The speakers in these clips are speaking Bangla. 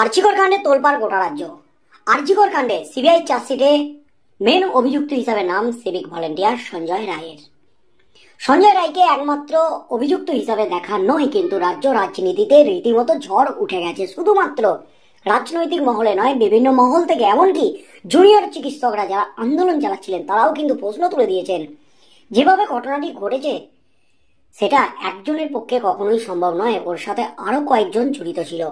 আরজিকর কাণ্ডে তোলপাড় গোটা রাজ্য। আরজিকর কাণ্ডে সিবিআই চার্জশিটে মেন অভিযুক্ত হিসাবে নাম সিভিক ভলেন্টিয়ার সঞ্জয় রায়ের। সঞ্জয় রায়কে একমাত্র অভিযুক্ত হিসাবে দেখা নয়, কিন্তু রাজ্য রাজনীতিতে রীতিমতো ঝড় উঠে গেছে। শুধুমাত্র রাজনৈতিক মহলে নয়, বিভিন্ন মহল থেকে, এমনকি জুনিয়র চিকিৎসকরা যারা আন্দোলন চালাচ্ছিলেন তারাও কিন্তু প্রশ্ন তুলে দিয়েছেন। যেভাবে ঘটনাটি ঘটেছে সেটা একজনের পক্ষে কখনোই সম্ভব নয়, ওর সাথে আরো কয়েকজন জড়িত ছিল।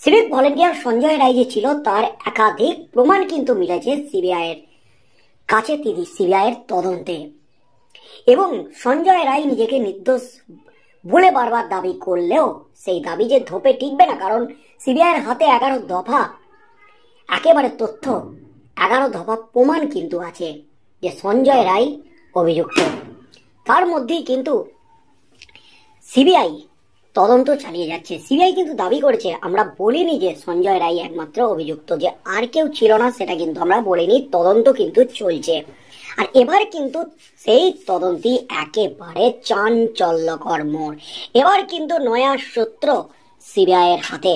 সিভিক ভলেন্টিয়ার সঞ্জয় রায় যে ছিল তার একাধিক প্রমাণ কিন্তু মিলেছে সিবিআইয়ের কাছে, সিবিআইয়ের তদন্তে। এবং সঞ্জয় রায় নিজেকে নির্দোষ বলে বারবার দাবি করলেও সেই দাবি যে ধোপে টিকবে না, কারণ সিবিআইয়ের হাতে 11 দফা একেবারে তথ্য, 11 দফা প্রমাণ কিন্তু আছে যে সঞ্জয় রায় অভিযুক্ত। তার মধ্যেই কিন্তু সিবিআই তদন্ত চালিয়ে যাচ্ছে। সিবিআই কিন্তু দাবি করেছে, আমরা বলিনি যে সঞ্জয় রায় একমাত্র অভিযুক্ত, যে আর কেউ ছিল না সেটা কিন্তু আমরা বলিনি, তদন্ত কিন্তু চলছে। আর এবার কিন্তু সেই তদন্তি একেবারে চাঞ্চল্যকর মোড়। এবার কিন্তু নয়া সূত্র সিবিআইয়ের হাতে।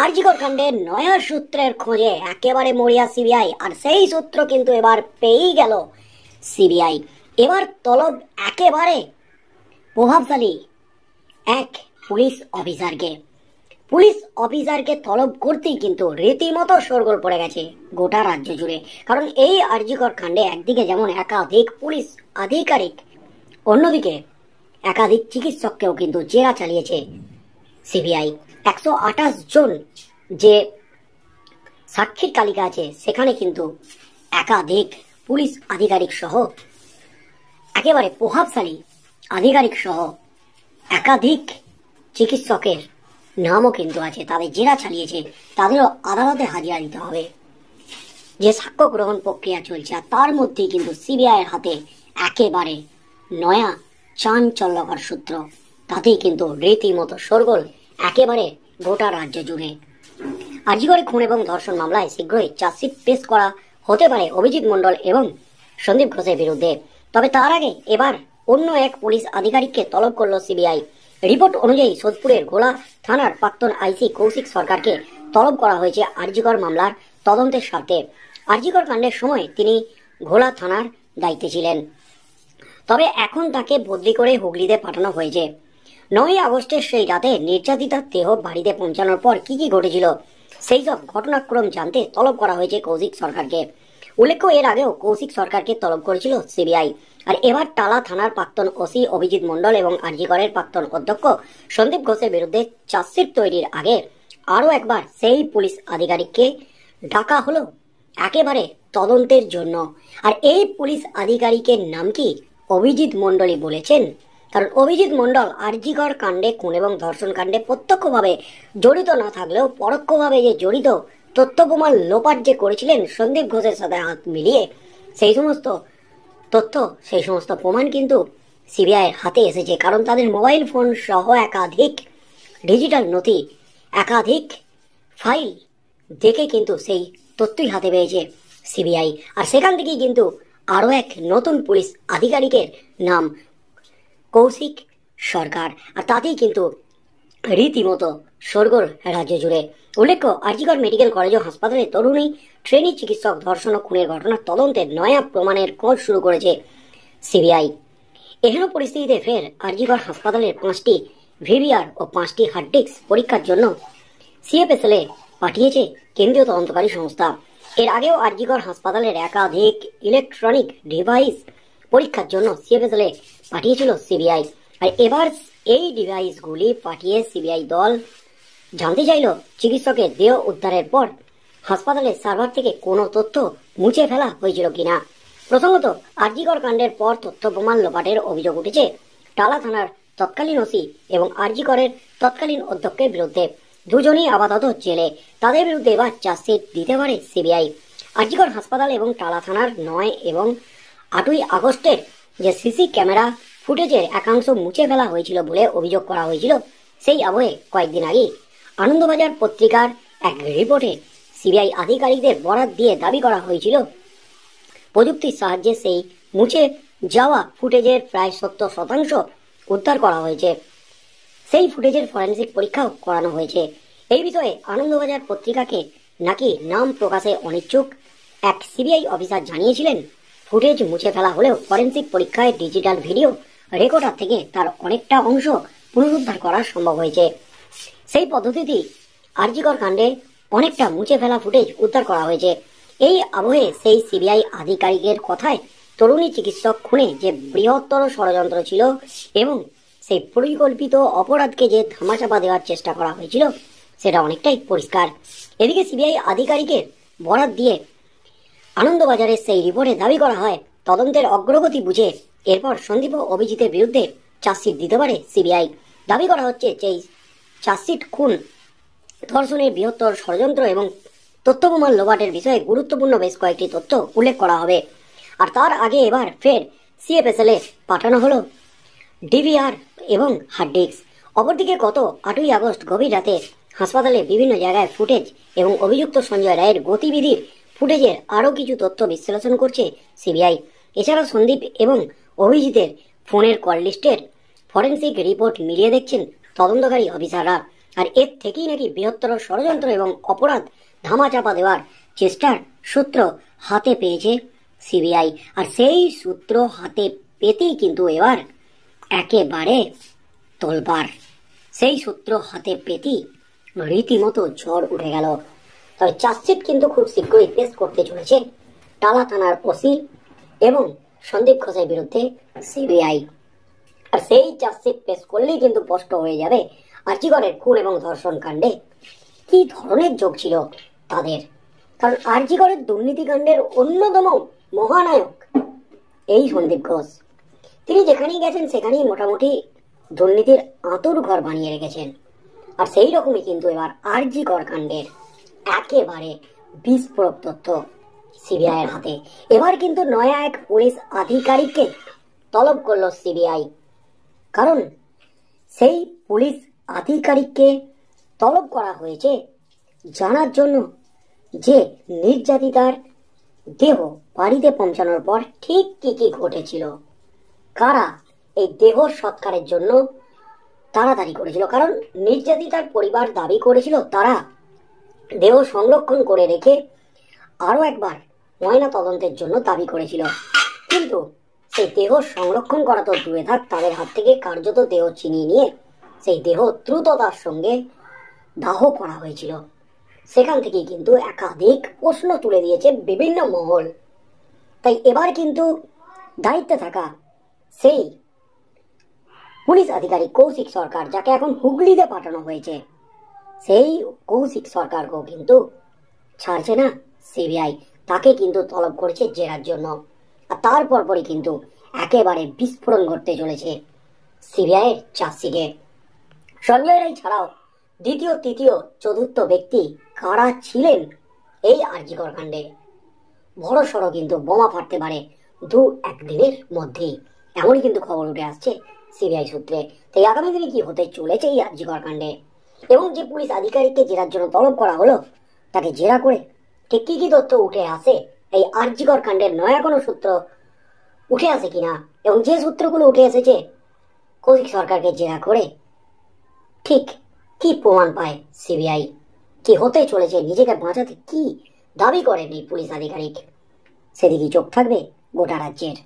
আরজিকর কাণ্ডের নয়া সূত্রের খোঁজে একেবারে মরিয়া সিবিআই, আর সেই সূত্র কিন্তু এবার পেয়েই গেল সিবিআই। এবার তলব একেবারে প্রভাবশালী এক পুলিশ অফিসারকে তলব করতেই কিন্তু রীতিমতো শোরগোল পড়ে গেছে গোটা রাজ্য জুড়ে। কারণ এই আরজিকর কাণ্ডে একদিকে যেমন একাধিক পুলিশ আধিকারিক, অন্যদিকে একাধিক চিকিৎসককেও কিন্তু জেরা চালিয়েছে সিবিআই। 128 জন যে সাক্ষীর তালিকা আছে সেখানে কিন্তু একাধিক পুলিশ আধিকারিক সহ, একেবারে প্রভাবশালী আধিকারিক সহ একাধিক চিকিৎসকের নামও কিন্তু আছে। তাদের জেরা চালিয়েছে, তাদেরও আদালতে হাজিরা দিতে হবে, যে সাক্ষ্য গ্রহণ প্রক্রিয়া চলছে। আর তার মধ্যেই কিন্তু সিবিআইয়ের হাতে একেবারে নয়া চাঞ্চল্যকর সূত্র, তাতেই কিন্তু রীতিমতো শোরগোল একেবারে গোটা রাজ্য জুড়ে। আরজিকরে খুন এবং ধর্ষণ মামলায় শীঘ্রই চার্জশিট পেশ করা হতে পারে অভিজিৎ মণ্ডল এবং সন্দীপ ঘোষের বিরুদ্ধে। তবে তার আগে এবার অন্য এক পুলিশ আধিকারিককে তলব করল সিবিআই। রিপোর্ট অনুযায়ী সোদপুরের ঘোলা থানার প্রাক্তন আইসি কৌশিক সরকারকে তলব করা হয়েছে আরজিকর মামলার তদন্তের স্বার্থে। আরজিকর কাণ্ডের সময় তিনি ঘোলা থানার দায়িত্বে ছিলেন, তবে এখন তাকে বদলি করে হুগলিতে পাঠানো হয়েছে। 9 আগস্টের সেই রাতে নির্যাতিতার দেহ বাড়িতে পৌঁছানোর পর কি কি ঘটেছিল সেই সব ঘটনাক্রম জানতে তলব করা হয়েছে কৌশিক সরকারকে। উল্লেখ্য, এর আগেও কৌশিক সরকারকে তলব করেছিল সিবিআই। আর এবার টালা থানার প্রাক্তন ওসি অভিজিৎ মণ্ডল এবং আরজিকরের প্রাক্তন অধ্যক্ষ সন্দীপ ঘোষের বিরুদ্ধে চার্জশিট তৈরির আগে আরও একবার সেই পুলিশ আধিকারিককে ডাকা হলো একেবারে তদন্তের জন্য। আর এই পুলিশ আধিকারিকের নাম কি অভিজিৎ মণ্ডলই বলেছেন, কারণ অভিজিৎ মণ্ডল আরজিকর কাণ্ডে, খুন এবং ধর্ষণ কাণ্ডে প্রত্যক্ষভাবে জড়িত না থাকলেও পরোক্ষভাবে যে জড়িত, তথ্য প্রমাণ লোপাট যে করেছিলেন সন্দীপ ঘোষের সাথে হাত মিলিয়ে, সেই সমস্ত তথ্য, সেই সমস্ত প্রমাণ কিন্তু সিবিআইয়ের হাতে এসেছে। কারণ তাদের মোবাইল ফোন সহ একাধিক ডিজিটাল নথি, একাধিক ফাইল দেখে কিন্তু সেই তথ্যই হাতে পেয়েছে সিবিআই। আর সেখান থেকেই কিন্তু আরও এক নতুন পুলিশ আধিকারিকের নাম কৌশিক সরকার, আর তাতেই কিন্তু রীতিমতো শোরগোল রাজ্য জুড়ে। উল্লেখ্য, আরজিকর মেডিকেল কলেজ ও হাসপাতালে তরুণী ট্রেনি চিকিৎসক ধর্ষণ ও খুনের ঘটনার তদন্তে নয়া প্রমাণের খোঁজ শুরু করেছে সিবিআই। এহেন পরিস্থিতিতে ফের আরজিকর হাসপাতালের 5টি ভিভিআর ও 5টি হার্ড ডিস্ক পরীক্ষার জন্য সিএফএসএল-এ পাঠিয়েছে কেন্দ্রীয় তদন্তকারী সংস্থা। এর আগেও আরজিকর হাসপাতালের একাধিক ইলেকট্রনিক ডিভাইস পরীক্ষার জন্য সিএফএসএল-এ পাঠিয়েছিল সিবিআই। আর এবার এই ডিভাইসগুলি পাঠিয়ে সিবিআই দল জানতে চাইল চিকিৎসকের দেহ উদ্ধারের পর হাসপাতালের সার্ভার থেকে কোনো তথ্য মুছে ফেলা হয়েছিল কিনা। প্রসঙ্গত, আরজিকর কাণ্ডের পর তথ্য প্রমাণ লোপাটের অভিযোগ উঠেছে টালা থানার তৎকালীন ওসি এবং আরজিকরের তৎকালীন অধ্যক্ষের বিরুদ্ধে। দুজনই আপাতত জেলে। তাদের বিরুদ্ধে এবার চার্জশিট দিতে পারে সিবিআই। আরজিকর হাসপাতাল এবং টালা থানার 9 এবং 8ই আগস্টের যে সিসি ক্যামেরা ফুটেজের একাংশ মুছে ফেলা হয়েছিল বলে অভিযোগ করা হয়েছিল, সেই আবহে কয়েকদিন আগে আনন্দবাজার পত্রিকার এক রিপোর্টে সিবিআই আধিকারিকদের বরাত দিয়ে দাবি করা হয়েছিল প্রযুক্তির সাহায্যে সেই মুছে যাওয়া ফুটেজের প্রায় 70% উদ্ধার করা হয়েছে। সেই ফুটেজের ফরেনসিক পরীক্ষাও করানো হয়েছে। এই বিষয়ে আনন্দবাজার পত্রিকাকে নাকি নাম প্রকাশে অনিচ্ছুক এক সিবিআই অফিসার জানিয়েছিলেন, ফুটেজ মুছে ফেলা হলেও ফরেন্সিক পরীক্ষায় ডিজিটাল ভিডিও রেকর্ডার থেকে তার অনেকটা অংশ পুনরুদ্ধার করা সম্ভব হয়েছে। সেই পদ্ধতিতেই আরজিকর কাণ্ডে অনেকটা মুছে ফেলা ফুটেজ উদ্ধার করা হয়েছে। এই আবহে সেই সিবিআই আধিকারিকের কথায় তরুণী চিকিৎসক খুনে যে বৃহত্তর ষড়যন্ত্র ছিল এবং সেই পরিকল্পিত অপরাধকে যে ধামাচাপা দেওয়ার চেষ্টা করা হয়েছিল সেটা অনেকটাই পরিষ্কার। এদিকে সিবিআই আধিকারিকের বরাত দিয়ে আনন্দবাজারের সেই রিপোর্টে দাবি করা হয়, তদন্তের অগ্রগতি বুঝে এরপর সন্দীপ ও অভিজিতের বিরুদ্ধে চার্জশিট দিতে পারে সিবিআই। দাবি করা হচ্ছে যে চার্জশিট খুন, ধর্ষণের বৃহত্তর ষড়যন্ত্র এবং তথ্যপ্রমাণ লোপাটের বিষয়ে গুরুত্বপূর্ণ বেশ কয়েকটি তথ্য উল্লেখ করা হবে। আর তার আগে এবার ফের সিএফএসএল এ পাঠানো হলো ডিভিআর এবং হার্ড ডিস্ক। অপরদিকে গত 8ই আগস্ট গভীর রাতে হাসপাতালে বিভিন্ন জায়গায় ফুটেজ এবং অভিযুক্ত সঞ্জয় রায়ের গতিবিধির ফুটেজের আরও কিছু তথ্য বিশ্লেষণ করছে সিবিআই। এছাড়াও সন্দীপ এবং অভিজিতের ফোনের কল লিস্টের ফরেন্সিক রিপোর্ট মিলিয়ে দেখছেন তদন্তকারী অফিসাররা। আর এর থেকেই নাকি বৃহত্তর ষড়যন্ত্র এবং অপরাধ ধামাচাপা দেওয়ার চেষ্টার সূত্র হাতে পেয়েছে সিবিআই। আর সেই সূত্র হাতে পেতেই কিন্তু এবার একেবারে তোলপাড়। সেই সূত্র হাতে পেতেই রীতিমতো ঝড় উঠে গেল। তবে চার্জশিট কিন্তু খুব শীঘ্রই পেশ করতে চলেছে টালা থানার ওসি এবং সন্দীপ ঘোষের বিরুদ্ধে সিবিআই। আর সেই চার্জশিট পেশ করলেই কিন্তু স্পষ্ট হয়ে যাবে আরজিকরের খুন এবং ধর্ষণ কাণ্ডে কি ধরনের যোগ ছিল তাদের। কারণ আরজিকরের দুর্নীতিকাণ্ডের অন্যতম মহানায়ক এই সন্দীপ ঘোষ। তিনি যেখানেই গেছেন সেখানেই মোটামুটি দুর্নীতির আঁতুর ঘর বানিয়ে রেখেছেন। আর সেই রকমই কিন্তু এবার আরজিকর কাণ্ডের একেবারে বিস্ফোরক তথ্য সিবিআই এর হাতে। এবার কিন্তু নয়া এক পুলিশ আধিকারিককে তলব করলো সিবিআই। কারণ সেই পুলিশ আধিকারিককে তলব করা হয়েছে জানার জন্য যে নির্যাতিতার দেহ বাড়িতে পৌঁছানোর পর ঠিক কি কি ঘটেছিল, কারা এই দেহ সৎকারের জন্য তাড়াতাড়ি করেছিল। কারণ নির্যাতিতার পরিবার দাবি করেছিল তারা দেহ সংরক্ষণ করে রেখে আরো একবার ময়না তদন্তের জন্য দাবি করেছিল। কিন্তু সেই দেহ সংরক্ষণ করা তো দূরে থাক, তাদের হাত থেকে কার্যত দেহ ছিনিয়ে নিয়ে সেই দেহ দ্রুততার সঙ্গে দাহ করা হয়েছিল। সেখান থেকে কিন্তু একাধিক প্রশ্ন তুলে দিয়েছে বিভিন্ন মহল। তাই এবার কিন্তু দায়িত্বে থাকা সেই পুলিশ আধিকারিক কৌশিক সরকার, যাকে এখন হুগলিতে পাঠানো হয়েছে, সেই কৌশিক সরকারকেও কিন্তু ছাড়ছে না সিবিআই। তাকে কিন্তু তলব করেছে জেরার জন্য। আর তারপর পরই কিন্তু একেবারে বিস্ফোরণ ঘটতে চলেছে সিবিআই এর চার্জশিটে। সঞ্জয় রায় ছাড়াও দ্বিতীয়, তৃতীয়, চতুর্থ ব্যক্তি কারা ছিলেন এই আরজিকর কাণ্ডে, বড় সড়ো কিন্তু বোমা ফাটতে পারে 2-1 দিনের মধ্যেই, এমনই কিন্তু খবর উঠে আসছে সিবিআই সূত্রে। তাই আগামী দিনে কি হতে চলেছে এই আরজিকর কাণ্ডে এবং যে পুলিশ আধিকারিককে জেরার জন্য তলব করা হলো তাকে জেরা করে ঠিক কি কি তথ্য উঠে আসে, এই আরজিকর কাণ্ডের নয়া কোনো সূত্র উঠে আসে কিনা, এবং যে সূত্রগুলো উঠে এসেছে কৌশিক সরকারকে জেরা করে ঠিক কি প্রমাণ পায় সিবিআই, কি হতে চলেছে, নিজেকে বাঁচাতে কি দাবি করেন এই পুলিশ আধিকারিক, সেদিকে চোখ থাকবে গোটা রাজ্যের।